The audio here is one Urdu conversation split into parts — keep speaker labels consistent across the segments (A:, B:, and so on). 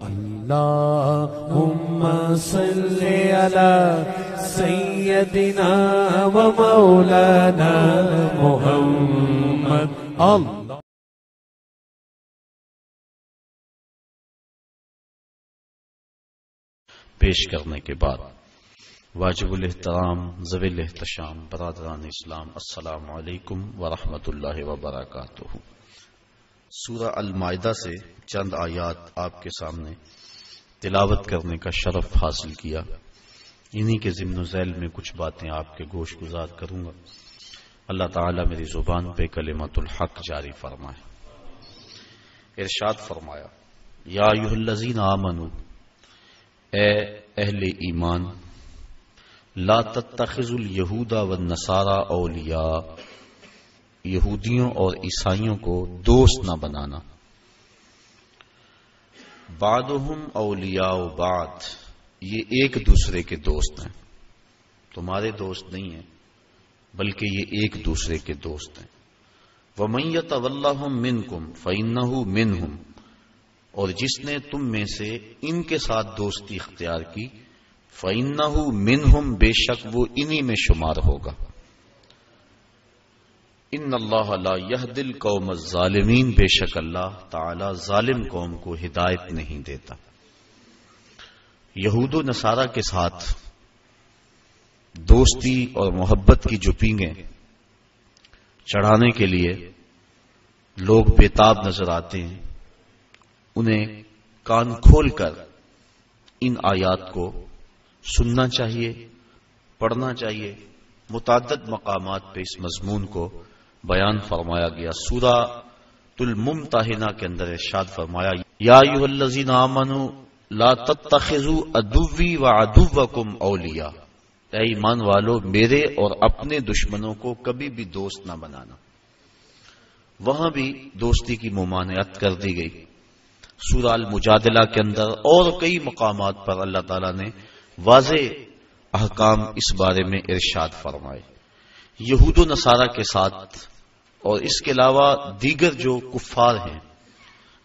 A: اللهم صل على سيدنا ومولانا محمد اللہ
B: پیش کرنے کے بعد واجب الاحترام ذوی الاحتشام برادران اسلام السلام علیکم ورحمۃ اللہ وبرکاتہ۔ سورہ المائدہ سے چند آیات آپ کے سامنے تلاوت کرنے کا شرف حاصل کیا، انہی کے ضمن و ذیل میں کچھ باتیں آپ کے گوش گزار کروں گا۔ اللہ تعالی میری زبان پہ کلمت الحق جاری فرمائے۔ ارشاد فرمایا، یا ایھا الذین آمنوا، اے اہل ایمان، لا تتخذوا الیہود والنصارى اولیاء، یہودیوں اور عیسائیوں کو دوست نہ بنانا۔ بعضهم اولیاء بعض، یہ ایک دوسرے کے دوست ہیں، تمہارے دوست نہیں ہیں بلکہ یہ ایک دوسرے کے دوست ہیں۔ ومن یتولہم منکم فإنہ منہم، اور جس نے تم میں سے ان کے ساتھ دوستی اختیار کی، فإنہ منہم، بے شک وہ انہی میں شمار ہوگا۔ ان اللہ لا یہدی القوم الظالمین، بے شک اللہ تعالی ظالم قوم کو ہدایت نہیں دیتا۔ یہود و نصارہ کے ساتھ دوستی اور محبت کی جو پینگیں چڑھانے کے لیے لوگ بےتاب نظر آتے ہیں، انہیں کان کھول کر ان آیات کو سننا چاہیے، پڑھنا چاہیے۔ متعدد مقامات پہ اس مضمون کو بیان فرمایا گیا۔ سورہ الممتحنہ کے اندر ارشاد فرمایا، یا ایھا الذین آمنوا لا تتخذوا عدوی وعدوکم اولیاء، اے ایمان والو میرے اور اپنے دشمنوں کو کبھی بھی دوست نہ بنانا۔ وہاں بھی دوستی کی ممانعت کر دی گئی۔ سورہ المجادلہ کے اندر اور کئی مقامات پر اللہ تعالیٰ نے واضح احکام اس بارے میں ارشاد فرمائے۔ یہود و نصارہ کے ساتھ اور اس کے علاوہ دیگر جو کفار ہیں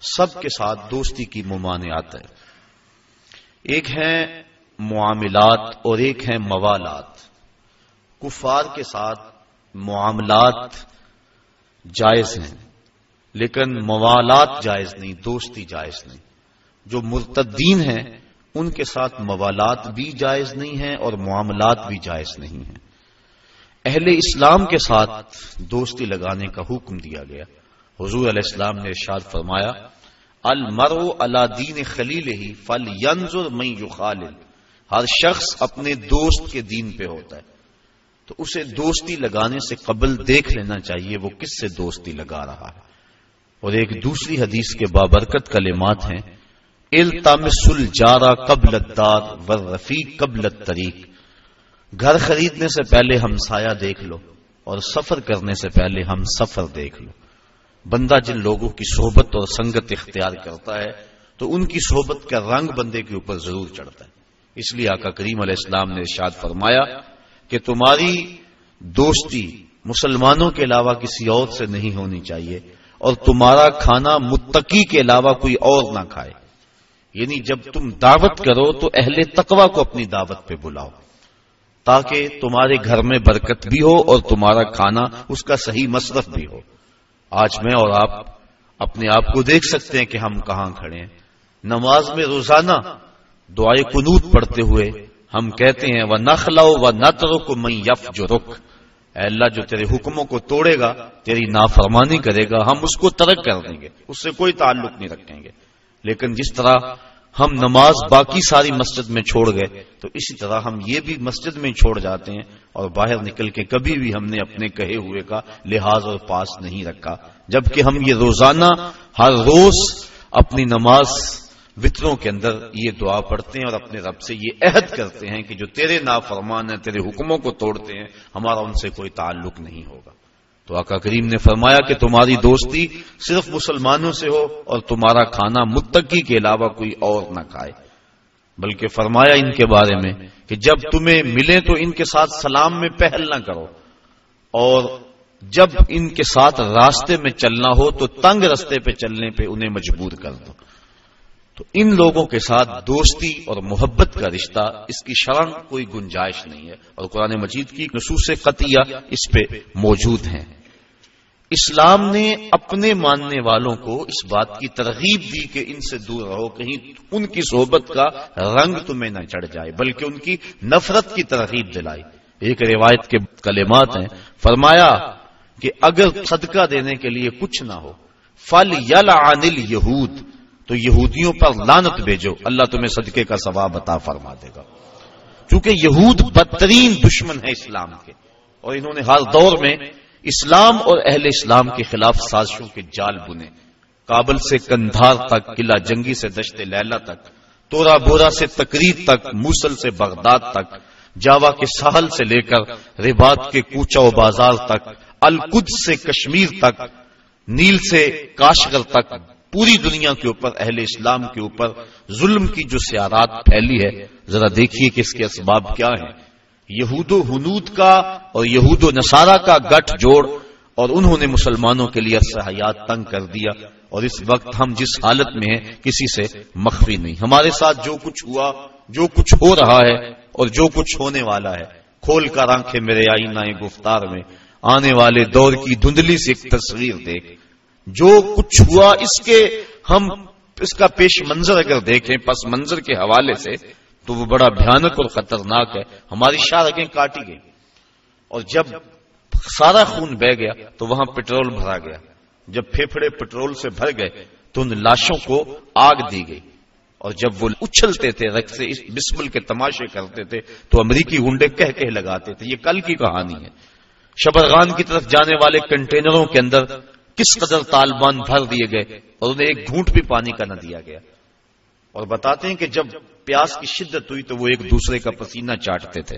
B: سب کے ساتھ دوستی کی ممانعت ہے۔ ایک ہے معاملات اور ایک ہے موالات۔ کفار کے ساتھ معاملات جائز ہیں لیکن موالات جائز نہیں، دوستی جائز نہیں۔ جو مرتدین ہیں ان کے ساتھ موالات بھی جائز نہیں ہیں اور معاملات بھی جائز نہیں ہیں۔ اہل اسلام کے ساتھ دوستی لگانے کا حکم دیا گیا۔ حضور علیہ السلام نے ارشاد فرمایا، المرء علی دین خلیلہ فلینظر من یخالل، ہر شخص اپنے دوست کے دین پہ ہوتا ہے تو اسے دوستی لگانے سے قبل دیکھ لینا چاہیے وہ کس سے دوستی لگا رہا ہے۔ اور ایک دوسری حدیث کے بابرکت کلمات ہیں، التمس الجار قبل الدار والرفیق قبل الطریق، گھر خریدنے سے پہلے ہمسایہ دیکھ لو اور سفر کرنے سے پہلے ہم سفر دیکھ لو۔ بندہ جن لوگوں کی صحبت اور سنگت اختیار کرتا ہے تو ان کی صحبت کا رنگ بندے کے اوپر ضرور چڑھتا ہے۔ اس لیے آقا کریم علیہ السلام نے ارشاد فرمایا کہ تمہاری دوستی مسلمانوں کے علاوہ کسی اور سے نہیں ہونی چاہیے اور تمہارا کھانا متقی کے علاوہ کوئی اور نہ کھائے۔ یعنی جب تم دعوت کرو تو اہل تقوی کو اپنی دعوت پہ بلاؤ تاکہ تمہارے گھر میں برکت بھی ہو اور تمہارا کھانا اس کا صحیح مصرف بھی ہو۔ آج میں اور آپ اپنے آپ کو دیکھ سکتے ہیں کہ ہم کہاں کھڑے ہیں۔ نماز میں روزانہ دعائے قنوت پڑھتے ہوئے ہم کہتے ہیں وَنَخْلَعُ وَنَتْرُكُ مَن يَفْجُرُكَ، اے اللہ جو تیرے حکموں کو توڑے گا، تیری نافرمانی کرے گا، ہم اس کو ترک کر دیں گے، اس سے کوئی تعلق نہیں رکھیں گے۔ لیکن جس طرح ہم نماز باقی ساری مسجد میں چھوڑ گئے تو اسی طرح ہم یہ بھی مسجد میں چھوڑ جاتے ہیں اور باہر نکل کے کبھی بھی ہم نے اپنے کہے ہوئے کا لحاظ اور پاس نہیں رکھا، جبکہ ہم یہ روزانہ ہر روز اپنی نماز وطروں کے اندر یہ دعا پڑھتے ہیں اور اپنے رب سے یہ عہد کرتے ہیں کہ جو تیرے نافرمان ہیں، تیرے حکموں کو توڑتے ہیں، ہمارا ان سے کوئی تعلق نہیں ہوگا۔ تو آقا کریم نے فرمایا کہ تمہاری دوستی صرف مسلمانوں سے ہو اور تمہارا کھانا متقی کے علاوہ کوئی اور نہ کھائے، بلکہ فرمایا ان کے بارے میں کہ جب تمہیں ملے تو ان کے ساتھ سلام میں پہل نہ کرو اور جب ان کے ساتھ راستے میں چلنا ہو تو تنگ راستے پہ چلنے پہ انہیں مجبور کر دو۔ تو ان لوگوں کے ساتھ دوستی اور محبت کا رشتہ، اس کی شرح کوئی گنجائش نہیں ہے، اور قرآن مجید کی نصوص قطعیہ اس پہ موجود ہیں۔ اسلام نے اپنے ماننے والوں کو اس بات کی ترغیب دی کہ ان سے دور رہو، کہیں ان کی صحبت کا رنگ تمہیں نہ چڑھ جائے، بلکہ ان کی نفرت کی ترغیب دلائی۔ ایک روایت کے کلمات ہیں، فرمایا کہ اگر صدقہ دینے کے لیے کچھ نہ ہو فَلْيَلْعَنِ الْيَهُودَ، تو یہودیوں پر لعنت بھیجو، اللہ تمہیں صدقے کا ثواب عطا فرما دے گا۔ چونکہ یہود بدترین دشمن ہے اسلام کے، اور انہوں نے ہر دور میں اسلام اور اہل اسلام کے خلاف سازشوں کے جال بنے۔ کابل سے کندھار تک، قلعہ جنگی سے دشت لیلا تک، تورا بورا سے تقریر تک، موصل سے بغداد تک، جاوا کے ساحل سے لے کر رباط کے کوچہ و بازار تک، القدس سے کشمیر تک، نیل سے کاشغر تک، پوری دنیا کے اوپر اہل اسلام کے اوپر ظلم کی جو سیارات پھیلی ہے، ذرا دیکھیے کہ اس کے اسباب کیا ہیں۔ یہود و ہنود کا اور یہود و نصارہ کا گٹھ جوڑ، اور انہوں نے مسلمانوں کے لیے عرصہ حیات تنگ کر دیا، اور اس وقت ہم جس حالت میں ہیں کسی سے مخفی نہیں۔ ہمارے ساتھ جو کچھ ہوا، جو کچھ ہو رہا ہے اور جو کچھ ہونے والا ہے، کھول کر آنکھیں میرے آئینہ گفتار میں، آنے والے دور کی دھندلی سے ایک تصویر دیکھ۔ جو کچھ ہوا اس کا پیش منظر اگر دیکھیں پس منظر کے حوالے سے، تو وہ بڑا بھیانک اور خطرناک ہے۔ ہماری شاہراہیں کاٹی گئی، اور جب سارا خون بہ گیا تو وہاں پٹرول بھرا گیا۔ جب پھیپھڑے پٹرول سے بھر گئے تو ان لاشوں کو آگ دی گئی، اور جب وہ اچھلتے تھے رقص سے بسمل کے تماشے کرتے تھے تو امریکی گنڈے کہہ لگاتے تھے۔ یہ کل کی کہانی ہے۔ شبرغان کی طرف جانے والے کنٹینروں کے اندر کس قدر طالبان بھر دیے گئے، اور انہیں ایک گھونٹ بھی پانی کا نہ دیا گیا۔ اور بتاتے ہیں کہ جب پیاس کی شدت ہوئی تو وہ ایک دوسرے کا پسینہ چاٹتے تھے،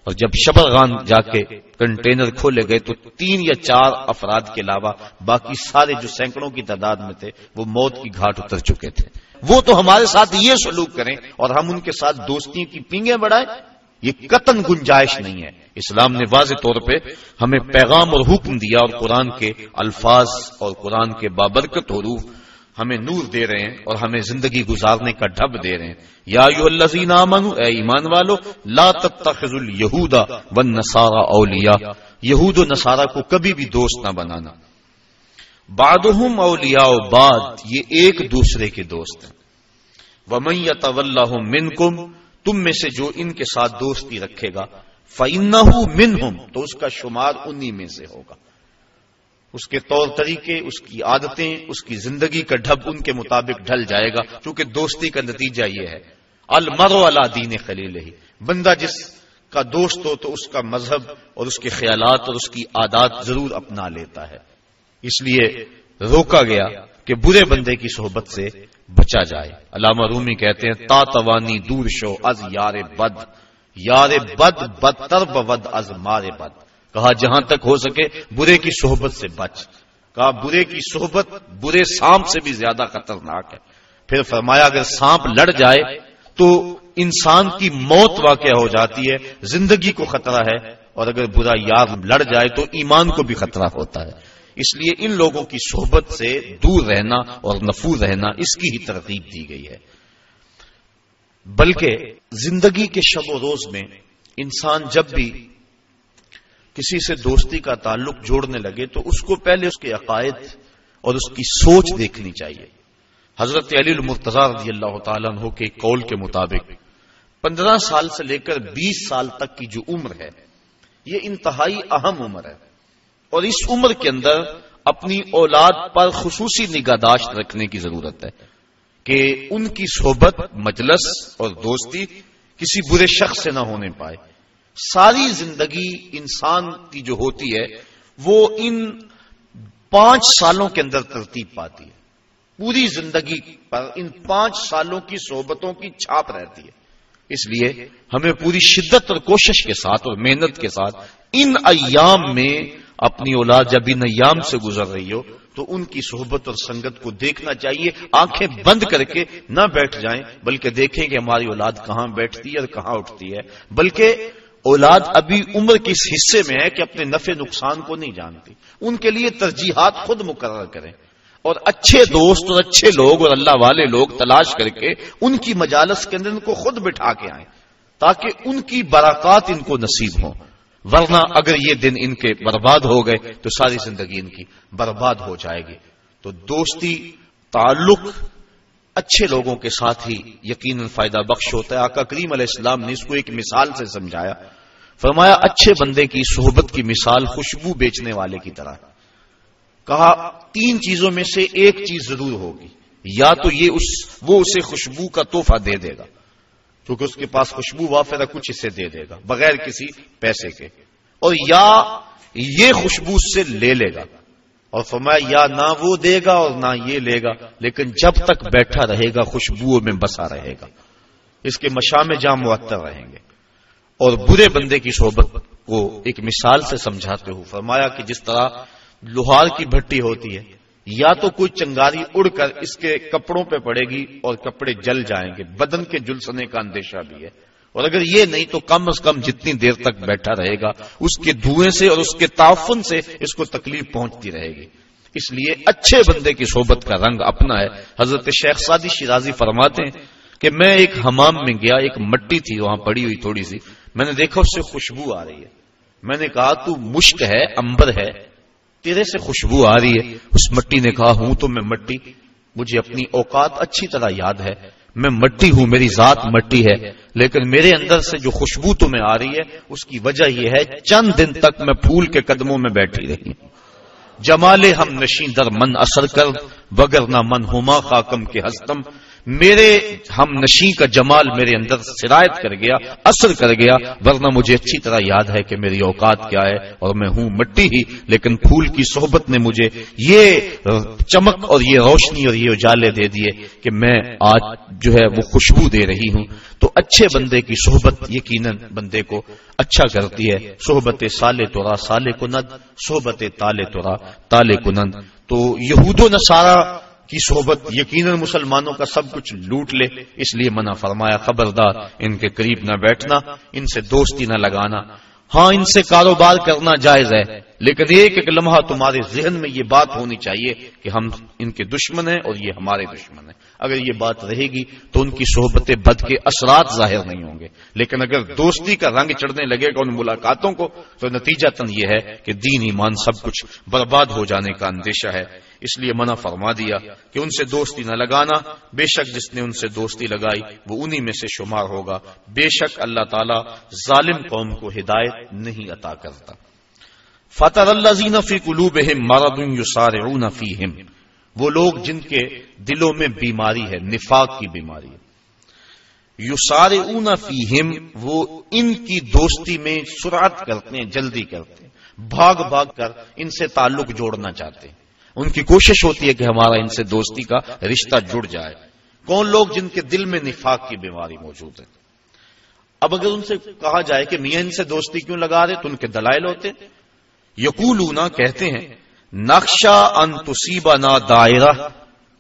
B: اور جب شبرغان جا کے کنٹینر کھولے گئے تو 3 یا 4 افراد کے علاوہ باقی سارے جو سینکڑوں کی تعداد میں تھے وہ موت کی گھاٹ اتر چکے تھے۔ وہ تو ہمارے ساتھ یہ سلوک کریں اور ہم ان کے ساتھ دوستی کی پینگیں بڑھائیں، یہ قطعاً گنجائش نہیں ہے۔ اسلام نے واضح طور پہ ہمیں پیغام اور حکم دیا، اور قرآن کے الفاظ اور قرآن کے بابرکت حروف ہمیں نور دے رہے ہیں اور ہمیں زندگی گزارنے کا ڈھب دے رہے ہیں۔ یا ایھا الذین آمنوا، اے ایمان والو، لا تتخذوا اليہود والنصارى اولیاء، یہود و نصارہ کو کبھی بھی دوست نہ بنانا۔ بعضهم اولیاء بعض، یہ ایک دوسرے کے دوست ہیں۔ ومن یتولہم منکم، تم میں سے جو ان کے ساتھ دوستی رکھے گا، فإنہ منہم، تو اس کا شمار انہی میں سے ہوگا۔ اس کے طور طریقے، اس کی عادتیں، اس کی زندگی کا ڈھب ان کے مطابق ڈھل جائے گا، کیونکہ دوستی کا نتیجہ یہ ہے المرء علی دین خلیلہ، بندہ جس کا دوست ہو تو اس کا مذہب اور اس کے خیالات اور اس کی عادات ضرور اپنا لیتا ہے۔ اس لیے روکا گیا کہ برے بندے کی صحبت سے بچا جائے۔ علامہ رومی کہتے ہیں تا توانی دور شو از یار بد، یار بد بدتر بود از مار بد، کہا جہاں تک ہو سکے برے کی صحبت سے بچ، کہا برے کی صحبت برے سانپ سے بھی زیادہ خطرناک ہے۔ پھر فرمایا اگر سانپ لڑ جائے تو انسان کی موت واقع ہو جاتی ہے، زندگی کو خطرہ ہے، اور اگر برا یار لڑ جائے تو ایمان کو بھی خطرہ ہوتا ہے۔ اس لیے ان لوگوں کی صحبت سے دور رہنا اور نفور رہنا اس کی ہی ترغیب دی گئی ہے۔ بلکہ زندگی کے شب و روز میں انسان جب بھی کسی سے دوستی کا تعلق جوڑنے لگے تو اس کو پہلے اس کے عقائد اور اس کی سوچ دیکھنی چاہیے۔ حضرت علی المرتضیٰ رضی اللہ تعالیٰ عنہ کے قول کے مطابق 15 سال سے لے کر 20 سال تک کی جو عمر ہے یہ انتہائی اہم عمر ہے، اور اس عمر کے اندر اپنی اولاد پر خصوصی نگہداشت رکھنے کی ضرورت ہے کہ ان کی صحبت، مجلس اور دوستی کسی برے شخص سے نہ ہونے پائے۔ ساری زندگی انسان کی جو ہوتی ہے وہ ان 5 سالوں کے اندر ترتیب پاتی ہے، پوری زندگی پر ان 5 سالوں کی صحبتوں کی چھاپ رہتی ہے۔ اس لیے ہمیں پوری شدت اور کوشش کے ساتھ اور محنت کے ساتھ ان ایام میں اپنی اولاد جب ان ایام سے گزر رہی ہو تو ان کی صحبت اور سنگت کو دیکھنا چاہیے، آنکھیں بند کر کے نہ بیٹھ جائیں، بلکہ دیکھیں کہ ہماری اولاد کہاں بیٹھتی ہے اور کہاں اٹھتی ہے۔ بلکہ اولاد ابھی عمر کے اس حصے میں ہے کہ اپنے نفع نقصان کو نہیں جانتی، ان کے لیے ترجیحات خود مقرر کریں۔ اور اچھے دوست اور اچھے لوگ اور اللہ والے لوگ تلاش کر کے ان کی مجالس کے اندر ان کو خود بٹھا کے آئیں تاکہ ان کی برکات ان کو نصیب ہوں. ورنہ اگر یہ دن ان کے برباد ہو گئے تو ساری زندگی ان کی برباد ہو جائے گی. تو دوستی تعلق اچھے لوگوں کے ساتھ ہی یقیناً فائدہ بخش ہوتا ہے. آقا کریم علیہ السلام نے اس کو ایک مثال سے سمجھایا. فرمایا اچھے بندے کی صحبت کی مثال خوشبو بیچنے والے کی طرح. کہا 3 چیزوں میں سے ایک چیز ضرور ہوگی. یا تو وہ اسے خوشبو کا تحفہ دے دے گا کیونکہ اس کے پاس خوشبو وافر ہے, کچھ اسے دے دے گا بغیر کسی پیسے کے, اور یا یہ خوشبو سے لے لے گا. اور فرمایا یا نہ وہ دے گا اور نہ یہ لے گا, لیکن جب تک بیٹھا رہے گا خوشبوؤں میں بسا رہے گا, اس کے مشام جام معطر رہیں گے. اور برے بندے کی صحبت کو ایک مثال سے سمجھاتے ہو فرمایا کہ جس طرح لوہار کی بھٹی ہوتی ہے, یا تو کوئی چنگاری اڑ کر اس کے کپڑوں پہ پڑے گی اور کپڑے جل جائیں گے, بدن کے جلسنے کا اندیشہ بھی ہے, اور اگر یہ نہیں تو کم از کم جتنی دیر تک بیٹھا رہے گا اس کے دھوئیں سے اور اس کے تعفن سے اس کو تکلیف پہنچتی رہے گی. اس لیے اچھے بندے کی صحبت کا رنگ اپنا ہے. حضرت شیخ سعدی شیرازی فرماتے ہیں کہ میں ایک حمام میں گیا, ایک مٹی تھی وہاں پڑی ہوئی تھوڑی سی, میں نے دیکھا اس سے خوشبو آ رہی ہے. میں نے کہا تو مشک ہے, انبر ہے, تیرے سے خوشبو آ رہی ہے. اس مٹی نے کہا ہوں تو میں مٹی, مجھے اپنی اوقات اچھی طرح یاد ہے, میں مٹی ہوں, میری ذات مٹی ہے, لیکن میرے اندر سے جو خوشبو تمہیں آ رہی ہے اس کی وجہ یہ ہے چند دن تک میں پھول کے قدموں میں بیٹھی رہی. جمال ہم نشیں در من اثر کر وگر نہ من ہما خاکم کے ہستم. میرے ہم نشیں کا جمال میرے اندر سرایت کر گیا, اثر کر گیا, ورنہ مجھے اچھی طرح یاد ہے کہ میری اوقات کیا ہے اور میں ہوں مٹی ہی, لیکن پھول کی صحبت نے مجھے یہ چمک اور یہ روشنی اور یہ اجالے دے دیے کہ میں آج جو ہے وہ خوشبو دے رہی ہوں. تو اچھے بندے کی صحبت یقیناً بندے کو اچھا کرتی ہے. صحبت سالے تورا سالے کند, صحبت تالے تورا تالے کنند. تو یہود و نصارہ کی صحبت یقیناً مسلمانوں کا سب کچھ لوٹ لے, اس لیے منع فرمایا خبردار ان کے قریب نہ بیٹھنا, ان سے دوستی نہ لگانا. ہاں ان سے کاروبار کرنا جائز ہے, لیکن ایک ایک لمحہ تمہارے ذہن میں یہ بات ہونی چاہیے کہ ہم ان کے دشمن ہیں اور یہ ہمارے دشمن ہیں. اگر یہ بات رہے گی تو ان کی صحبت بد کے اثرات ظاہر نہیں ہوں گے, لیکن اگر دوستی کا رنگ چڑھنے لگے گا ان ملاقاتوں کو تو نتیجتاً یہ ہے کہ دین ایمان سب کچھ برباد ہو جانے کا اندیشہ ہے. اس لیے منع فرما دیا کہ ان سے دوستی نہ لگانا. بے شک جس نے ان سے دوستی لگائی وہ انہی میں سے شمار ہوگا. بے شک اللہ تعالی ظالم قوم کو ہدایت نہیں عطا کرتا. فَتَرَى الَّذِينَ فِي قُلُوبِهِم مَّرَضٌ يُسَارِعُونَ فِيهِمْ, وہ لوگ جن کے دلوں میں بیماری ہے, نفاق کی بیماری ہے. یسارعون فیہم, وہ ان کی دوستی میں سرعت کرتے ہیں, جلدی کرتے ہیں, بھاگ بھاگ کر ان سے تعلق جوڑنا چاہتے ہیں. ان کی کوشش ہوتی ہے کہ ہمارا ان سے دوستی کا رشتہ جڑ جائے. کون لوگ جن کے دل میں نفاق کی بیماری موجود ہے. اب اگر ان سے کہا جائے کہ میاں ان سے دوستی کیوں لگا رہے تو ان کے دلائل ہوتے ہیں. یقولون, کہتے ہیں, نخشا ان تصیبنا دائرہ,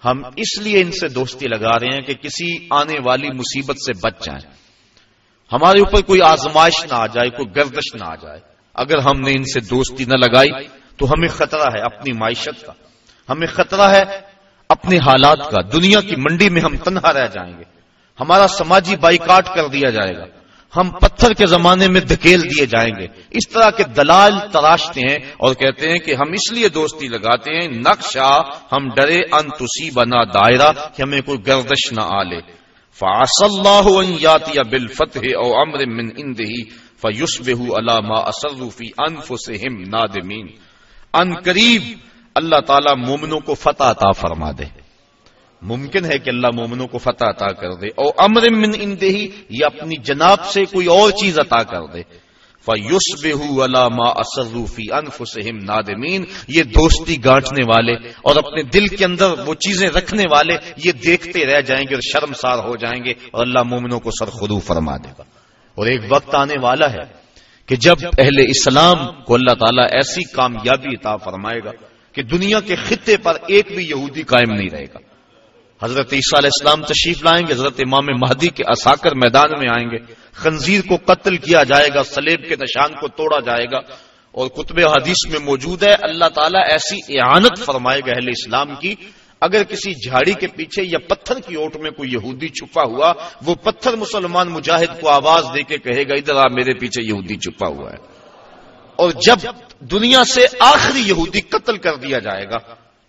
B: ہم اس لیے ان سے دوستی لگا رہے ہیں کہ کسی آنے والی مصیبت سے بچ جائیں, ہمارے اوپر کوئی آزمائش نہ آ جائے, کوئی گردش نہ آ جائے. اگر ہم نے ان سے دوستی نہ لگائی تو ہمیں خطرہ ہے اپنی معیشت کا, ہمیں خطرہ ہے اپنے حالات کا. دنیا کی منڈی میں ہم تنہا رہ جائیں گے, ہمارا سماجی بائیکاٹ کر دیا جائے گا, ہم پتھر کے زمانے میں دھکیل دیے جائیں گے. اس طرح کے دلائل تراشتے ہیں اور کہتے ہیں کہ ہم اس لیے دوستی لگاتے ہیں, نقشہ, ہم ڈرے, ان تصیبنا دائرہ, کہ ہمیں کوئی گردش نہ آ لے. فعسى الله ان ياتي بالفتح او امر من عنده فيصبحوا على ما اصروا في انفسهم نادمين. ان قریب اللہ تعالی مومنوں کو فتح عطا فرما دے. ممکن ہے کہ اللہ مومنوں کو فتح عطا کر دے, او امر من عنده, یا اپنی جناب سے کوئی اور چیز عطا کر دے. فَيُصْبِحُوا عَلَى مَا أَسَرُّوا فِي أَنفُسِهِمْ نَادِمِينَ, یہ دوستی گانٹنے والے اور اپنے دل کے اندر وہ چیزیں رکھنے والے یہ دیکھتے رہ جائیں گے اور شرمسار ہو جائیں گے, اور اللہ مومنوں کو سرخرو فرما دے گا. اور ایک وقت آنے والا ہے کہ جب اہل اسلام کو اللہ تعالیٰ ایسی کامیابی عطا فرمائے گا کہ دنیا کے خطے پر ایک بھی یہودی قائم نہیں رہے گا. حضرت عیسیٰ علیہ السلام تشریف لائیں گے, حضرت امام مہدی کے عساکر میدان میں آئیں گے, خنزیر کو قتل کیا جائے گا, صلیب کے نشان کو توڑا جائے گا, اور کتب حدیث میں موجود ہے اللہ تعالیٰ ایسی اعانت فرمائے گا اہل اسلام کی، اگر کسی جھاڑی کے پیچھے یا پتھر کی اوٹ میں کوئی یہودی چھپا ہوا، وہ پتھر مسلمان مجاہد کو آواز دے کے کہے گا ادھر آ میرے پیچھے یہودی چھپا ہوا ہے. اور جب دنیا سے آخری یہودی قتل کر دیا جائے گا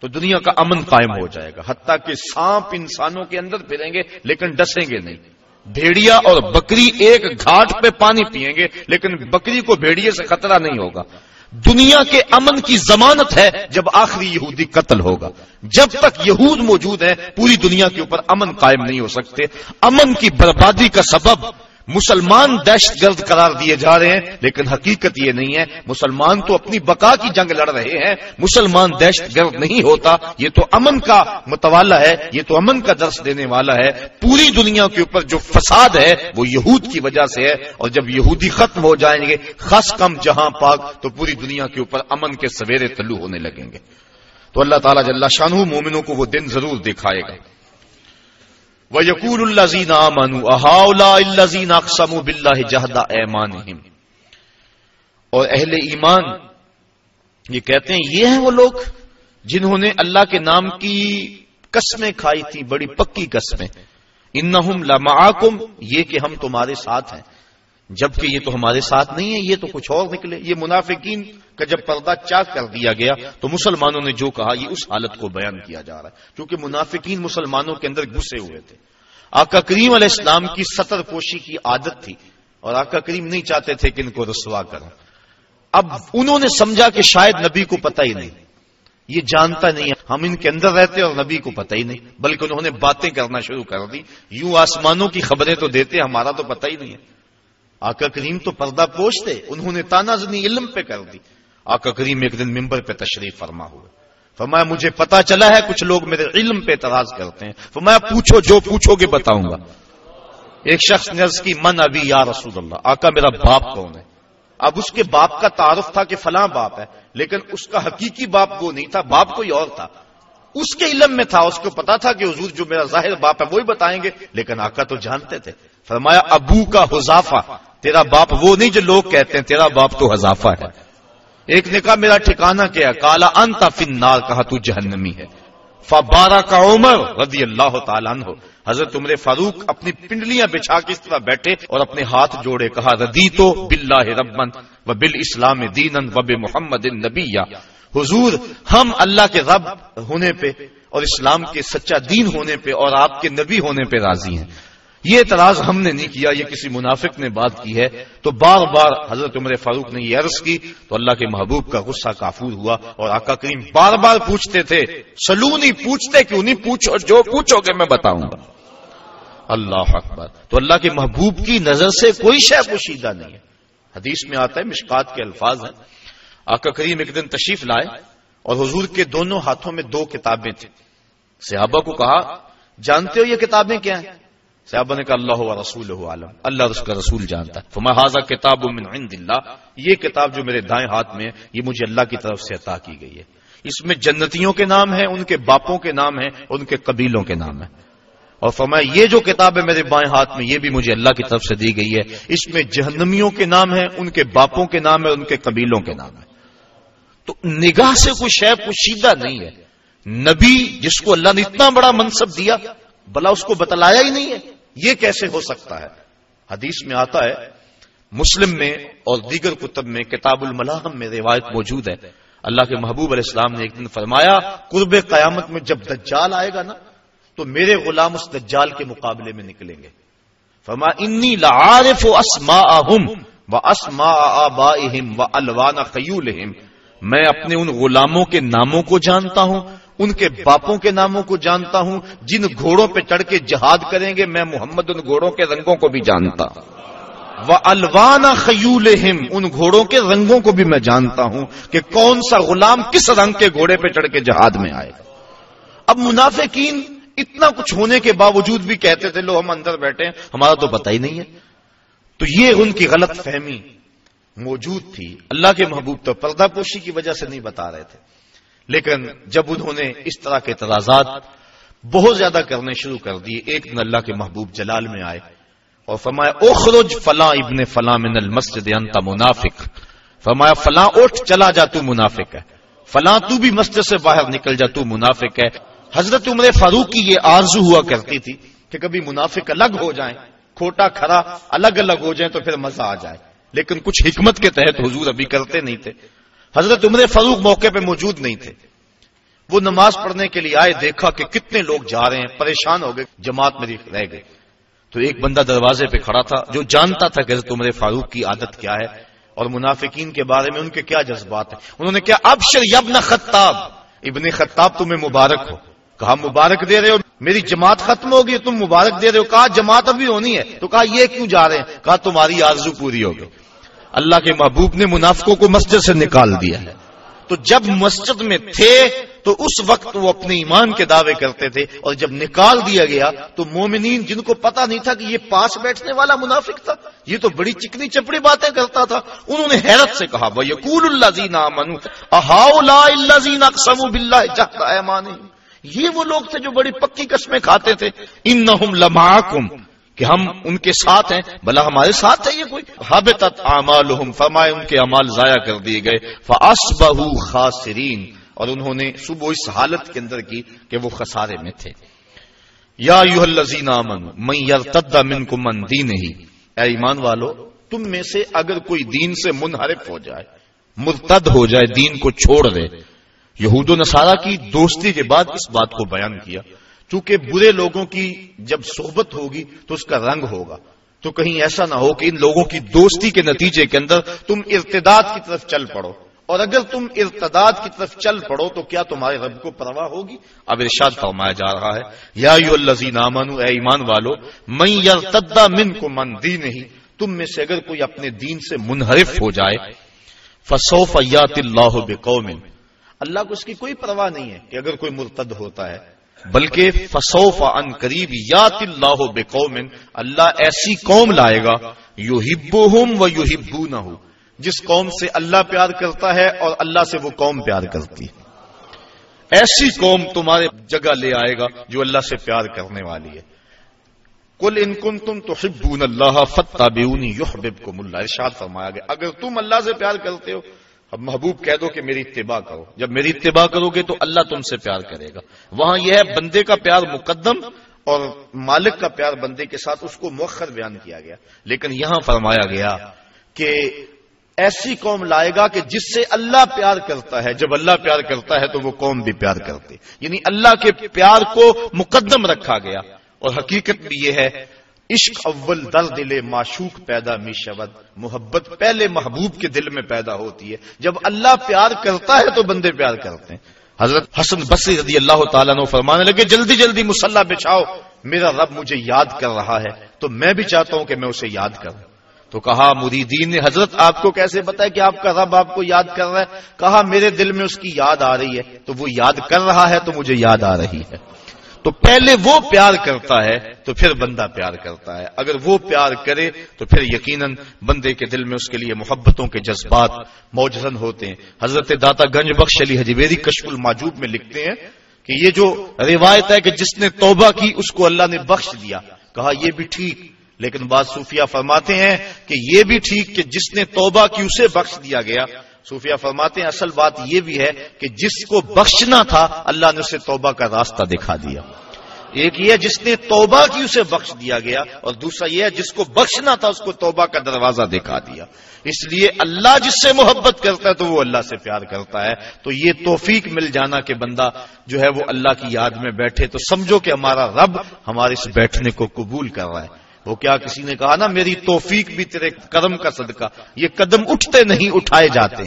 B: تو دنیا کا امن قائم ہو جائے گا، حتیٰ کہ سانپ انسانوں کے اندر پھریں گے لیکن ڈسیں گے نہیں. بھیڑیا اور بکری ایک گھاٹ پہ پانی پیئیں گے لیکن بکری کو بھیڑیے سے خطرہ نہیں ہوگا. دنیا کے امن کی ضمانت ہے جب آخری یہودی قتل ہوگا. جب تک یہود موجود ہیں پوری دنیا کے اوپر امن قائم نہیں ہو سکتے. امن کی بربادی کا سبب مسلمان دہشت گرد قرار دیے جا رہے ہیں، لیکن حقیقت یہ نہیں ہے. مسلمان تو اپنی بقا کی جنگ لڑ رہے ہیں، مسلمان دہشت گرد نہیں ہوتا. یہ تو امن کا متوالا ہے، یہ تو امن کا درس دینے والا ہے. پوری دنیا کے اوپر جو فساد ہے وہ یہود کی وجہ سے ہے، اور جب یہودی ختم ہو جائیں گے خاص کم جہاں پاک تو پوری دنیا کے اوپر امن کے سویرے طلوع ہونے لگیں گے. تو اللہ تعالیٰ جل شانہ مومنوں کو وہ دن ضرور دکھائے گا. وَيَقُولُ الَّذِينَ آمَنُوا أَهَؤُلَاءِ الَّذِينَ أَقْسَمُوا بِاللَّهِ جَهْدَ أَيْمَانِهِمْ، اور اہل ایمان یہ کہتے ہیں یہ ہیں وہ لوگ جنہوں نے اللہ کے نام کی قسمیں کھائی تھی، بڑی پکی قسمیں. إِنَّهُمْ لَمَعَكُمْ، یہ کہ ہم تمہارے ساتھ ہیں، جبکہ یہ تو ہمارے ساتھ نہیں ہے، یہ تو کچھ اور نکلے. یہ منافقین کا جب پردہ چاک کر دیا گیا تو مسلمانوں نے جو کہا یہ اس حالت کو بیان کیا جا رہا ہے، کیونکہ منافقین مسلمانوں کے اندر گھسے ہوئے تھے. آقا کریم علیہ السلام کی ستر پوشی کی عادت تھی اور آقا کریم نہیں چاہتے تھے کہ ان کو رسوا کریں. اب انہوں نے سمجھا کہ شاید نبی کو پتہ ہی نہیں، یہ جانتا نہیں ہے، ہم ان کے اندر رہتے اور نبی کو پتہ ہی نہیں، بلکہ انہوں نے باتیں کرنا شروع کر دی. یوں آسمانوں کی خبریں تو دیتے، ہمارا تو پتہ ہی نہیں ہے. آقا کریم تو پردہ پوش تھے، انہوں نے تانا زنی علم پہ کر دی. آقا کریم ایک دن منبر پہ تشریف فرما ہوئے، فرمایا مجھے پتا چلا ہے کچھ لوگ میرے علم پہ اعتراض کرتے ہیں. فرمایا پوچھو، جو پوچھو گے بتاؤں گا. ایک شخص نے عرض کی من ابی یا رسول اللہ، آقا میرا باپ کون ہے؟ اب اس کے باپ کا تعارف تھا کہ فلاں باپ ہے، لیکن اس کا حقیقی باپ وہ نہیں تھا، باپ کوئی اور تھا. اس کے علم میں تھا، اس کو پتا تھا کہ حضور جو میرا ظاہر باپ ہے وہی بتائیں گے، لیکن آقا تو جانتے تھے. فرمایا ابو کا حذافہ، تیرا باپ وہ نہیں جو لوگ کہتے ہیں، تیرا باپ تو حذافہ ہے. ایک نے کہا میرا ٹھکانہ کیا ہے؟ کالا انت فی النار، کہا تو جہنمی ہے. فبارک عمر رضی اللہ تعالیٰ عنہ، حضرت عمر فاروق اپنی پنڈلیاں بچھا کے اس طرح بیٹھے اور اپنے ہاتھ جوڑے، کہا ردیت باللہ ربا وبالاسلام دینا وبمحمد نبیا. حضور ہم اللہ کے رب ہونے پہ اور اسلام کے سچا دین ہونے پہ اور آپ کے نبی ہونے پہ راضی ہیں. یہ اعتراض ہم نے نہیں کیا، یہ کسی منافق نے بات کی ہے. تو بار بار حضرت عمر فاروق نے یہ عرض کی تو اللہ کے محبوب کا غصہ کافور ہوا اور آقا کریم بار بار پوچھتے تھے، سلونی، پوچھتے کیوں نہیں؟ پوچھو، جو پوچھو گے میں بتاؤں گا. اللہ اکبر. تو اللہ کے محبوب کی نظر سے کوئی شے پوشیدہ نہیں ہے. حدیث میں آتا ہے، مشکات کے الفاظ ہیں، آقا کریم ایک دن تشریف لائے اور حضور کے دونوں ہاتھوں میں دو کتابیں تھیں. صحابہ کو کہا جانتے ہو یہ کتابیں کیا ہیں؟ صحابہ نے کہا اللہ و رسولہ عالم، اللہ اور اس کا رسول جانتا ہے. فما ھذا کتاب من عند اللہ، یہ کتاب جو میرے دائیں ہاتھ میں ہے یہ مجھے اللہ کی طرف سے عطا کی گئی ہے. اس میں جنتیوں کے نام ہیں، ان کے باپوں کے نام ہیں، ان کے قبیلوں کے نام ہیں. اور فرمایا یہ جو کتاب ہے میرے بائیں ہاتھ میں یہ بھی مجھے اللہ کی طرف سے دی گئی ہے، اس میں جہنمیوں کے نام ہیں، ان کے باپوں کے نام ہیں، ان کے قبیلوں کے نام ہیں. تو نگاہ سے کوئی شے پوشیدہ نہیں ہے. نبی جس کو اللہ نے اتنا بڑا منصب دیا بھلا اس کو بتلایا ہی نہیں ہے، یہ کیسے ہو سکتا ہے؟ حدیث میں آتا ہے، مسلم میں اور دیگر کتب میں کتاب الملاحم میں روایت موجود ہے، اللہ کے محبوب علیہ السلام نے ایک دن فرمایا قرب قیامت میں جب دجال آئے گا نا تو میرے غلام اس دجال کے مقابلے میں نکلیں گے. فرمایا انی لعارف اسماءہم واسماء آبائہم والوان خیولہم، میں اپنے ان غلاموں کے ناموں کو جانتا ہوں، ان کے باپوں کے ناموں کو جانتا ہوں، جن گھوڑوں پہ چڑھ کے جہاد کریں گے میں محمد ان گھوڑوں کے رنگوں کو بھی جانتا ہوں. وَأَلْوَانَ خَيُولِهِمْ، ان گھوڑوں کے رنگوں کو بھی میں جانتا ہوں کہ کون سا غلام کس رنگ کے گھوڑے پہ چڑھ کے جہاد میں آئے. اب منافقین اتنا کچھ ہونے کے باوجود بھی کہتے تھے لو ہم اندر بیٹھے ہیں، ہمارا تو پتہ ہی نہیں ہے. تو یہ ان کی غلط فہمی موجود تھی. اللہ کے محبوب تو پردہ پوشی کی وجہ سے نہیں بتا رہے تھے، لیکن جب انہوں نے اس طرح کے اعتراضات بہت زیادہ کرنے شروع کر دیے، ایک دن اللہ کے محبوب جلال میں آئے اور فرمایا اخرج فلاں ابن فلاں من المسجد انت منافق. فرمایا فلاں اٹھ چلا جا تو منافق ہے، فلاں تو بھی مسجد سے باہر نکل جا تو منافق ہے۔ حضرت عمر فاروق کی یہ آرزو ہوا کرتی تھی کہ کبھی منافق الگ ہو جائیں، کھوٹا کھرا الگ الگ ہو جائیں تو پھر مزہ آ جائے، لیکن کچھ حکمت کے تحت حضور ابھی کرتے نہیں تھے۔ حضرت عمر فاروق موقع پہ موجود نہیں تھے، وہ نماز پڑھنے کے لیے آئے، دیکھا کہ کتنے لوگ جا رہے ہیں، پریشان ہو گئے، جماعت میری رہ گئی۔ تو ایک بندہ دروازے پہ کھڑا تھا جو جانتا تھا کہ حضرت عمر فاروق کی عادت کیا ہے اور منافقین کے بارے میں ان کے کیا جذبات ہیں۔ انہوں نے کہا ابشر یا ابن خطاب، ابن خطاب تمہیں مبارک ہو۔ کہا مبارک دے رہے ہو، میری جماعت ختم ہوگی تم مبارک دے رہے ہو؟ کہا جماعت ابھی ہونی ہے۔ تو کہا یہ کیوں جا رہے ہیں؟ کہا تمہاری آرزو پوری ہوگی۔ اللہ کے محبوب نے منافقوں کو مسجد سے نکال دیا ہے، تو جب مسجد میں تھے تو اس وقت وہ اپنے ایمان کے دعوے کرتے تھے، اور جب نکال دیا گیا تو مومنین جن کو پتا نہیں تھا کہ یہ پاس بیٹھنے والا منافق تھا، یہ تو بڑی چکنی چپڑی باتیں کرتا تھا، انہوں نے حیرت سے کہا وَيَقُولُ الَّذِينَ آمَنُوا أَهَؤُلَاءِ الَّذِينَ أَقْسَمُوا بِاللَّهِ جَهْدَ أَيْمَانِهِمْ، یہ وہ لوگ تھے جو بڑی پکی قسمیں کھاتے تھے، إِنَّهُمْ لَمَعَكُمْ، کہ ہم ان کے ساتھ ہیں، بھلا ہمارے ساتھ ہے یہ کوئی؟ حبطت اعمالهم، فرمائے ان کے اعمال ضائع کر دیے گئے، فاصبحوا خاسرین، اور انہوں نے صبح اس حالت کے اندر کی کہ وہ خسارے میں تھے۔ یا ایھا الذین آمنوا من یرتد منکم عن دینہ، اے ایمان والو تم میں سے اگر کوئی دین سے منحرف ہو جائے، مرتد ہو جائے، دین کو چھوڑ دے۔ یہود و نصارہ کی دوستی کے بعد اس بات کو بیان کیا، چونکہ برے لوگوں کی جب صحبت ہوگی تو اس کا رنگ ہوگا، تو کہیں ایسا نہ ہو کہ ان لوگوں کی دوستی کے نتیجے کے اندر تم ارتداد کی طرف چل پڑو، اور اگر تم ارتداد کی طرف چل پڑو تو کیا تمہارے رب کو پرواہ ہوگی؟ اب ارشاد فرمایا جا رہا ہے یا ایھا الذین آمنوا، اے ایمان والو من یرتد منکم عن دینہ، تم میں سے اگر کوئی اپنے دین سے منحرف ہو جائے، فسوف یاتی اللہ بقوم، اللہ کو اس کی کوئی پرواہ نہیں ہے کہ اگر کوئی مرتد ہوتا ہے، بلکہ فسوف ان قریب یاتی اللہ بقوم، اللہ ایسی قوم لائے گا یحبہم ویحبونہ، جس قوم سے اللہ پیار کرتا ہے اور اللہ سے وہ قوم پیار کرتی ہے، ایسی قوم تمہارے جگہ لے آئے گا جو اللہ سے پیار کرنے والی ہے۔ قل ان کنتم تحبون اللہ فاتبعونی یحببکم اللہ، ارشاد فرمایا گیا اگر تم اللہ سے پیار کرتے ہو، اب محبوب کہہ دو کہ میری اتباع کرو، جب میری اتباع کرو گے تو اللہ تم سے پیار کرے گا۔ وہاں یہ ہے بندے کا پیار مقدم اور مالک کا پیار بندے کے ساتھ، اس کو مؤخر بیان کیا گیا، لیکن یہاں فرمایا گیا کہ ایسی قوم لائے گا کہ جس سے اللہ پیار کرتا ہے، جب اللہ پیار کرتا ہے تو وہ قوم بھی پیار کرتی، یعنی اللہ کے پیار کو مقدم رکھا گیا۔ اور حقیقت بھی یہ ہے عشق اول در دل معشوق پیدا می شود، محبت پہلے محبوب کے دل میں پیدا ہوتی ہے، جب اللہ پیار کرتا ہے تو بندے پیار کرتے ہیں۔ حضرت حسن بصری رضی اللہ تعالیٰ عنہ فرمانے لگے جلدی جلدی مصلی بچھاؤ، میرا رب مجھے یاد کر رہا ہے تو میں بھی چاہتا ہوں کہ میں اسے یاد کروں۔ تو کہا مریدین نے حضرت آپ کو کیسے پتا ہے کہ آپ کا رب آپ کو یاد کر رہا ہے؟ کہا میرے دل میں اس کی یاد آ رہی ہے، تو وہ یاد کر رہا ہے تو مجھے یاد آ رہی ہے۔ تو پہلے وہ پیار کرتا ہے تو پھر بندہ پیار کرتا ہے، اگر وہ پیار کرے تو پھر یقیناً بندے کے دل میں اس کے لیے محبتوں کے جذبات موجزن ہوتے ہیں۔ حضرت داتا گنج بخش علی حجویری کشف المعجوب میں لکھتے ہیں کہ یہ جو روایت ہے کہ جس نے توبہ کی اس کو اللہ نے بخش دیا، کہا یہ بھی ٹھیک، لیکن بعض صوفیہ فرماتے ہیں کہ یہ بھی ٹھیک کہ جس نے توبہ کی اسے بخش دیا گیا۔ صوفیہ فرماتے ہیں اصل بات یہ بھی ہے کہ جس کو بخشنا تھا اللہ نے اسے توبہ کا راستہ دکھا دیا۔ ایک یہ جس نے توبہ کی اسے بخش دیا گیا، اور دوسرا یہ ہے جس کو بخشنا تھا اس کو توبہ کا دروازہ دکھا دیا۔ اس لیے اللہ جس سے محبت کرتا ہے تو وہ اللہ سے پیار کرتا ہے۔ تو یہ توفیق مل جانا کہ بندہ جو ہے وہ اللہ کی یاد میں بیٹھے، تو سمجھو کہ ہمارا رب ہمارے اس بیٹھنے کو قبول کر رہا ہے۔ وہ کیا کسی نے کہا نا میری توفیق بھی تیرے کرم کا صدقہ، یہ قدم اٹھتے نہیں اٹھائے جاتے۔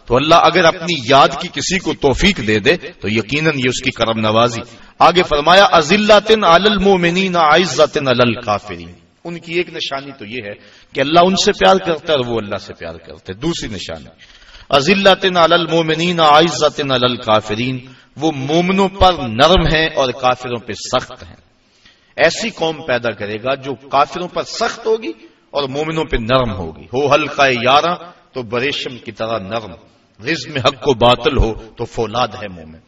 B: تو اللہ اگر اپنی یاد کی کسی کو توفیق دے دے تو یقیناً یہ اس کی کرم نوازی۔ آگے فرمایا اذلۃ علی المؤمنین عزۃ علی الکافرین، ان کی ایک نشانی تو یہ ہے کہ اللہ ان سے پیار کرتا ہے اور وہ اللہ سے پیار کرتے۔ دوسری نشانی اذلۃ علی المؤمنین عزۃ علی الکافرین، وہ مومنوں پر نرم ہیں اور کافروں پہ سخت ہیں۔ ایسی قوم پیدا کرے گا جو کافروں پر سخت ہوگی اور مومنوں پہ نرم ہوگی۔ ہو حلقہ یاراں تو بریشم کی طرح نرم، رزق میں حق و باطل ہو تو فولاد ہے مومن۔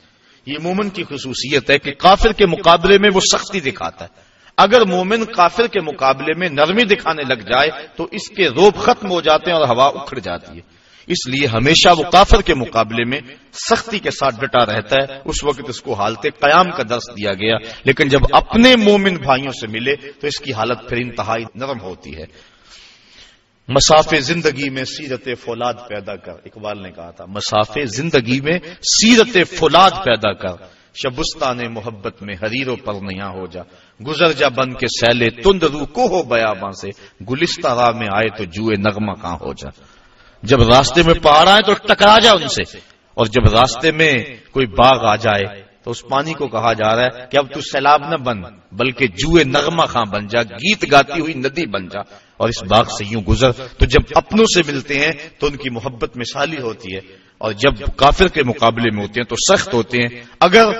B: یہ مومن کی خصوصیت ہے کہ کافر کے مقابلے میں وہ سختی دکھاتا ہے۔ اگر مومن کافر کے مقابلے میں نرمی دکھانے لگ جائے تو اس کے روب ختم ہو جاتے ہیں اور ہوا اکھڑ جاتی ہے۔ اس لیے ہمیشہ وہ کافر کے مقابلے میں سختی کے ساتھ ڈٹا رہتا ہے. اس وقت اس کو حالت قیام کا درس دیا گیا، لیکن جب اپنے مومن بھائیوں سے ملے تو اس کی حالت پھر انتہائی نرم ہوتی ہے. مسافے زندگی میں سیرت فولاد پیدا کر، اقبال نے کہا تھا مسافے زندگی میں سیرت فولاد پیدا کر، شبستان محبت میں حریر و پرنیاں ہو جا، گزر جا بن کے سیلے تند رو کو ہو بیاباں سے، گلستہ راہ میں آئے تو جوئے نغمہ کہاں ہو جا. جب راستے میں پہاڑ آئے تو ٹکرا جا ان سے، اور جب راستے میں کوئی باغ آ جائے تو اس پانی کو کہا جا رہا ہے کہ اب تو سیلاب نہ بن بلکہ جوئے نغمہ خاں بن جا، گیت گاتی ہوئی ندی بن جا اور اس باغ سے یوں گزر. تو جب اپنوں سے ملتے ہیں تو ان کی محبت مثالی ہوتی ہے، اور جب کافر کے مقابلے میں ہوتے ہیں تو سخت ہوتے ہیں. اگر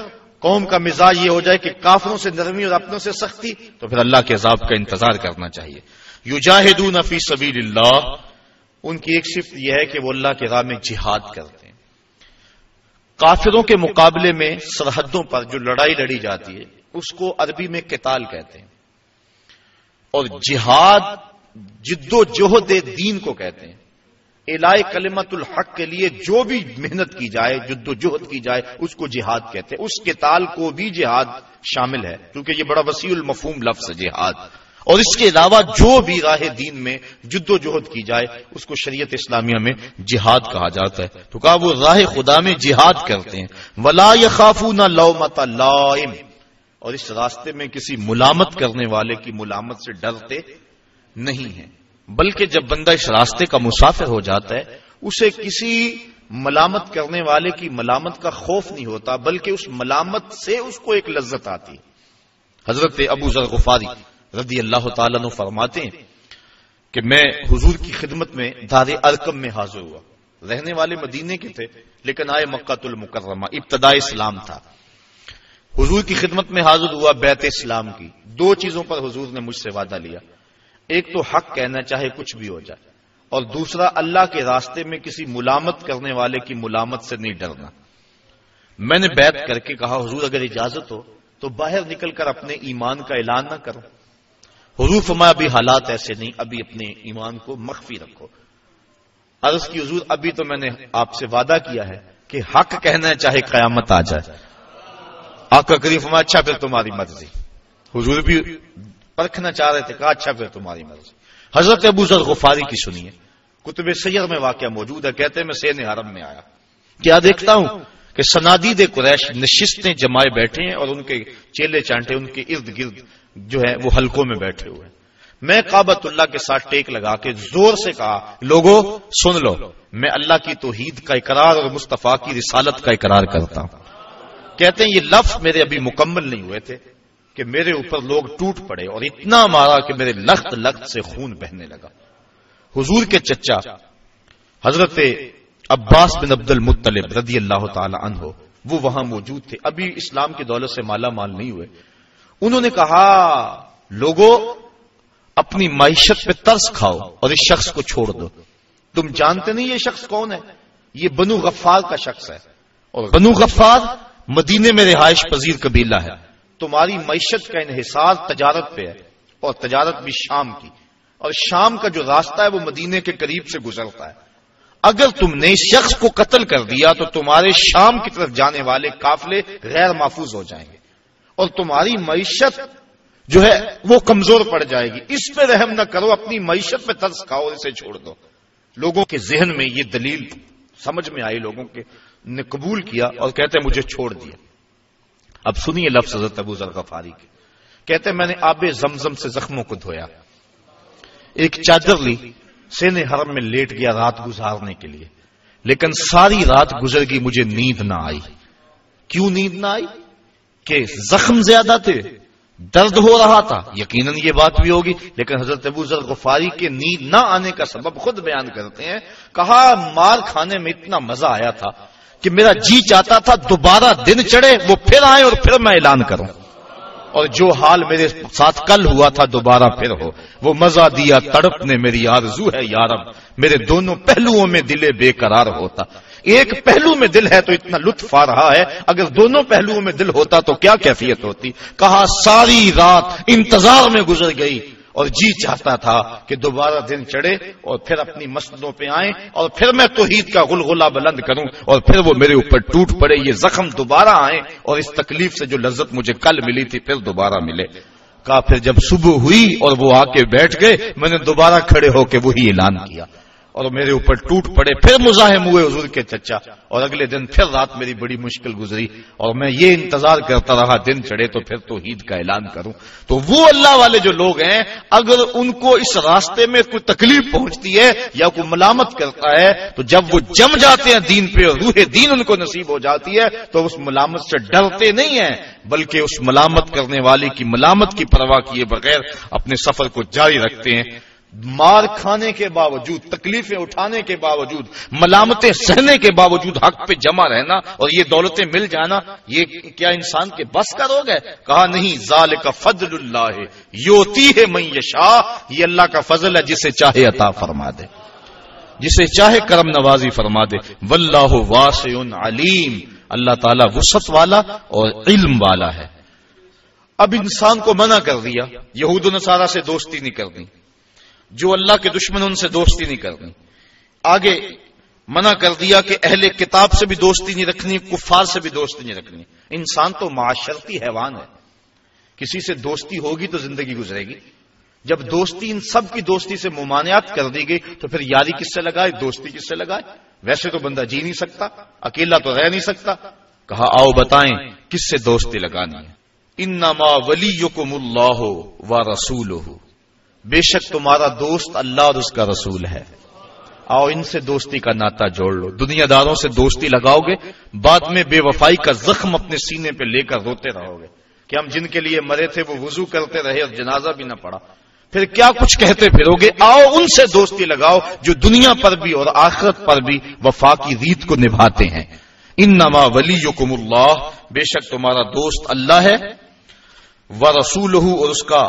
B: قوم کا مزاج یہ ہو جائے کہ کافروں سے نرمی اور اپنوں سے سختی، تو پھر اللہ کے عذاب کا انتظار کرنا چاہیے. یجاہدون فی سبیل اللہ، ان کی ایک صفت یہ ہے کہ وہ اللہ کے راہ میں جہاد کرتے ہیں. کافروں کے مقابلے میں سرحدوں پر جو لڑائی لڑی جاتی ہے اس کو عربی میں قتال کہتے ہیں، اور جہاد جد و جہد دین کو کہتے ہیں. اعلاء کلمت الحق کے لیے جو بھی محنت کی جائے، جد و جہد کی جائے، اس کو جہاد کہتے ہیں. اس قتال کو بھی جہاد شامل ہے کیونکہ یہ بڑا وسیع المفہوم لفظ ہے جہاد. اور اس کے علاوہ جو بھی راہ دین میں جد و جہد کی جائے اس کو شریعت اسلامیہ میں جہاد کہا جاتا ہے. تو کہا وہ راہ خدا میں جہاد کرتے ہیں. ولا یخافون لومۃ لائم، اور اس راستے میں کسی ملامت کرنے والے کی ملامت سے ڈرتے نہیں ہیں، بلکہ جب بندہ اس راستے کا مسافر ہو جاتا ہے اسے کسی ملامت کرنے والے کی ملامت کا خوف نہیں ہوتا، بلکہ اس ملامت سے اس کو ایک لذت آتی. حضرت ابو ذر غفاری رضی اللہ تعالیٰ عنہ فرماتے ہیں کہ میں حضور کی خدمت میں دار ارقم میں حاضر ہوا. رہنے والے مدینے کے تھے لیکن آئے مکہ المکرمہ، ابتداء اسلام تھا. حضور کی خدمت میں حاضر ہوا بیعت اسلام کی. دو چیزوں پر حضور نے مجھ سے وعدہ لیا، ایک تو حق کہنا چاہے کچھ بھی ہو جائے، اور دوسرا اللہ کے راستے میں کسی ملامت کرنے والے کی ملامت سے نہیں ڈرنا. میں نے بیعت کر کے کہا حضور اگر اجازت ہو تو باہر نکل کر اپنے ایمان کا اعلان نہ کرو. حضور فرمایا ابھی حالات ایسے نہیں، ابھی اپنے ایمان کو مخفی رکھو. عرض کی حضور ابھی تو میں نے آپ سے وعدہ کیا ہے کہ حق کہنا ہے چاہے قیامت آ جائے. آقا کریم فرمایا اچھا پھر تمہاری مرضی. حضور بھی پرکھنا چاہ رہے تھے، کہا اچھا پھر تمہاری مرضی. حضرت ابو ذر غفاری کی سنیے، کتب سیر میں واقعہ موجود ہے. کہتے ہیں میں سین حرم میں آیا، کیا دیکھتا ہوں کہ صنادید قریش نشستیں جمائے بیٹھے ہیں اور ان کے چیلے چانٹے ان کے ارد گرد جو ہے وہ حلقوں میں بیٹھے ہوئے ہیں. میں کعبۃ اللہ کے ساتھ ٹیک لگا کے زور سے کہا لوگو سن لو، میں اللہ کی توحید کا اقرار اور مصطفیٰ کی رسالت کا اقرار کرتا ہوں. کہتے ہیں یہ لفظ میرے ابھی مکمل نہیں ہوئے تھے کہ میرے اوپر لوگ ٹوٹ پڑے اور اتنا مارا کہ میرے لخت لخت سے خون بہنے لگا. حضور کے چچا حضرت عباس بن عبد المطلب رضی اللہ تعالی عنہ وہ وہاں موجود تھے، ابھی اسلام کی دولت سے مالا مال نہیں ہوئے. انہوں نے کہا لوگوں اپنی معیشت پہ ترس کھاؤ اور اس شخص کو چھوڑ دو. تم جانتے نہیں یہ شخص کون ہے؟ یہ بنو غفار کا شخص ہے، اور بنو غفار مدینے میں رہائش پذیر قبیلہ ہے. تمہاری معیشت کا انحصار تجارت پہ ہے، اور تجارت بھی شام کی، اور شام کا جو راستہ ہے وہ مدینے کے قریب سے گزرتا ہے. اگر تم نے اس شخص کو قتل کر دیا تو تمہارے شام کی طرف جانے والے قافلے غیر محفوظ ہو جائیں گے اور تمہاری معیشت جو ہے وہ کمزور پڑ جائے گی. اس پہ رحم نہ کرو، اپنی معیشت پہ ترس کھاؤ اور اسے چھوڑ دو. لوگوں کے ذہن میں یہ دلیل سمجھ میں آئی، لوگوں کے نے قبول کیا اور کہتے ہیں مجھے چھوڑ دیا. اب سنیے لفظ حضرت ابو ذر غفاری کے. کہتے ہیں میں نے آب زمزم سے زخموں کو دھویا، ایک چادر لی، سین حرم میں لیٹ گیا رات گزارنے کے لیے، لیکن ساری رات گزر گئی مجھے نیند نہ آئی. کیوں نیند نہ آئی؟ کہ زخم زیادہ تھے، درد ہو رہا تھا. یقیناً یہ بات بھی ہوگی، لیکن حضرت ابو ذر غفاری کے نیند نہ آنے کا سبب خود بیان کرتے ہیں. کہا مار کھانے میں اتنا مزہ آیا تھا کہ میرا جی چاہتا تھا دوبارہ دن چڑھے، وہ پھر آئے اور پھر میں اعلان کروں، اور جو حال میرے ساتھ کل ہوا تھا دوبارہ پھر ہو. وہ مزہ دیا تڑپ نے میری آرزو ہے یارب، میرے دونوں پہلوؤں میں دل بے قرار ہوتا. ایک پہلو میں دل ہے تو اتنا لطف آ رہا ہے، اگر دونوں پہلوؤں میں دل ہوتا تو کیا کیفیت ہوتی. کہا ساری رات انتظار میں گزر گئی اور جی چاہتا تھا کہ دوبارہ دن چڑھے اور پھر اپنی مسجدوں پہ آئیں اور پھر میں توحید کا غلغلہ بلند کروں اور پھر وہ میرے اوپر ٹوٹ پڑے، یہ زخم دوبارہ آئیں اور اس تکلیف سے جو لذت مجھے کل ملی تھی پھر دوبارہ ملے۔ کہا پھر جب صبح ہوئی اور وہ آ کے بیٹھ گئے، میں نے دوبارہ کھڑے ہو کے وہی اعلان کیا اور میرے اوپر ٹوٹ پڑے، پھر مزاحم ہوئے حضور کے چچا، اور اگلے دن پھر رات میری بڑی مشکل گزری اور میں یہ انتظار کرتا رہا دن چڑھے تو پھر توحید کا اعلان کروں۔ تو وہ اللہ والے جو لوگ ہیں، اگر ان کو اس راستے میں کوئی تکلیف پہنچتی ہے یا کوئی ملامت کرتا ہے تو جب وہ جم جاتے ہیں دین پہ اور روح دین ان کو نصیب ہو جاتی ہے تو اس ملامت سے ڈرتے نہیں ہیں، بلکہ اس ملامت کرنے والے کی ملامت کی پرواہ کیے بغیر اپنے سفر کو جاری رکھتے ہیں۔ مار کھانے کے باوجود، تکلیفیں اٹھانے کے باوجود، ملامتیں سہنے کے باوجود حق پہ جمع رہنا اور یہ دولتیں مل جانا، یہ کیا انسان کے بس کا روگ ہے؟ کہا نہیں، ذالک فضل اللہ یؤتیہ من یشاء، یہ اللہ کا فضل ہے، جسے چاہے عطا فرما دے، جسے چاہے کرم نوازی فرما دے۔ واللہ واسع علیم، اللہ تعالیٰ وسعت والا اور علم والا ہے۔ اب انسان کو منع کر دیا یہود و نصارہ سے دوستی نہیں کرنی، جو اللہ کے دشمن ان سے دوستی نہیں کرنی، آگے منع کر دیا کہ اہل کتاب سے بھی دوستی نہیں رکھنی، کفار سے بھی دوستی نہیں رکھنی۔ انسان تو معاشرتی حیوان ہے، کسی سے دوستی ہوگی تو زندگی گزرے گی۔ جب دوستی ان سب کی دوستی سے ممانعت کر دی گئی تو پھر یاری کس سے لگائے، دوستی کس سے لگائے؟ ویسے تو بندہ جی نہیں سکتا، اکیلا تو رہ نہیں سکتا۔ کہا آؤ بتائیں کس سے دوستی لگانی ہے۔ انما ولیکم اللہ ورسولہ، بے شک تمہارا دوست اللہ اور اس کا رسول ہے، آؤ ان سے دوستی کا ناطہ جوڑ لو۔ دنیا داروں سے دوستی لگاؤ گے، بعد میں بے وفائی کا زخم اپنے سینے پہ لے کر روتے رہو گے کہ ہم جن کے لیے مرے تھے وہ وضو کرتے رہے اور جنازہ بھی نہ پڑا، پھر کیا کچھ کہتے پھرو گے۔ آؤ ان سے دوستی لگاؤ جو دنیا پر بھی اور آخرت پر بھی وفا کی ریت کو نبھاتے ہیں۔ انما ولیکم اللہ، بے شک تمہارا دوست اللہ ہے، ورسولہ، اور اس کا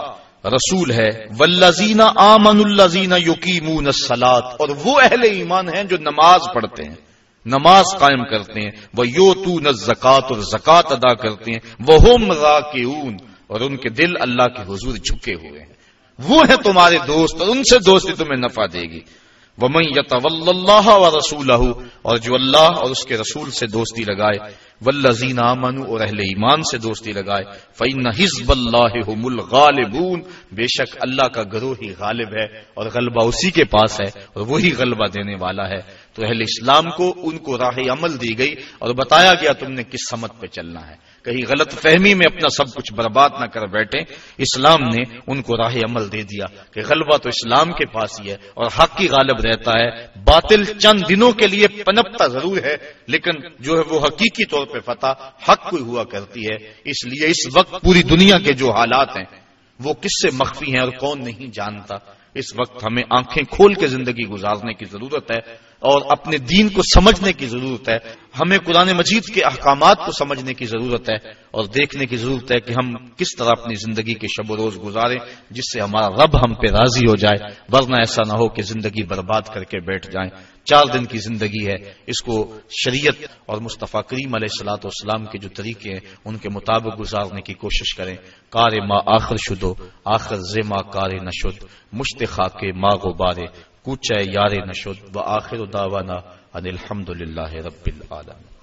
B: رسول ہے، والذین آمنوا الذین یقیمون الصلاۃ، اور وہ اہل ایمان ہیں جو نماز پڑھتے ہیں، نماز قائم کرتے ہیں، ویؤتون الزکوٰۃ، اور زکوٰۃ ادا کرتے ہیں، وہم راکعون، اور ان کے دل اللہ کے حضور جھکے ہوئے ہیں۔ وہ ہیں تمہارے دوست اور ان سے دوستی تمہیں نفع دے گی۔ ومن یتول اللہ ورسولہ، اور جو اللہ اور اس کے رسول سے دوستی لگائے، والذین آمنوا، اور اہل ایمان سے دوستی لگائے، فإن حزب اللہ هم الغالبون، بے شک اللہ کا گروہ ہی غالب ہے اور غلبہ اسی کے پاس ہے اور وہی غلبہ دینے والا ہے۔ تو اہل اسلام کو ان کو راہ عمل دی گئی اور بتایا گیا تم نے کس سمت پہ چلنا ہے، کہیں غلط فہمی میں اپنا سب کچھ برباد نہ کر بیٹھے۔ اسلام نے ان کو راہ عمل دے دیا کہ غلبہ تو اسلام کے پاس ہی ہے اور حق ہی غالب رہتا ہے، باطل چند دنوں کے لیے پنپتا ضرور ہے لیکن جو ہے وہ حقیقی طور پہ فتح حق کو ہوا کرتی ہے۔ اس لیے اس وقت پوری دنیا کے جو حالات ہیں وہ کس سے مخفی ہیں اور کون نہیں جانتا۔ اس وقت ہمیں آنکھیں کھول کے زندگی گزارنے کی ضرورت ہے اور اپنے دین کو سمجھنے کی ضرورت ہے، ہمیں قرآن مجید کے احکامات کو سمجھنے کی ضرورت ہے اور دیکھنے کی ضرورت ہے کہ ہم کس طرح اپنی زندگی کے شب و روز گزاریں جس سے ہمارا رب ہم پہ راضی ہو جائے، ورنہ ایسا نہ ہو کہ زندگی برباد کر کے بیٹھ جائیں۔ 4 دن کی زندگی ہے، اس کو شریعت اور مصطفیٰ کریم علیہ الصلوۃ والسلام کے جو طریقے ہیں ان کے مطابق گزارنے کی کوشش کریں۔ کار ما آخر شدو آخر زما کار نشد، مشت خاک ما غبارے کوچہ یار نشد، وآخر دعوانا ان الحمد للہ رب العالمین۔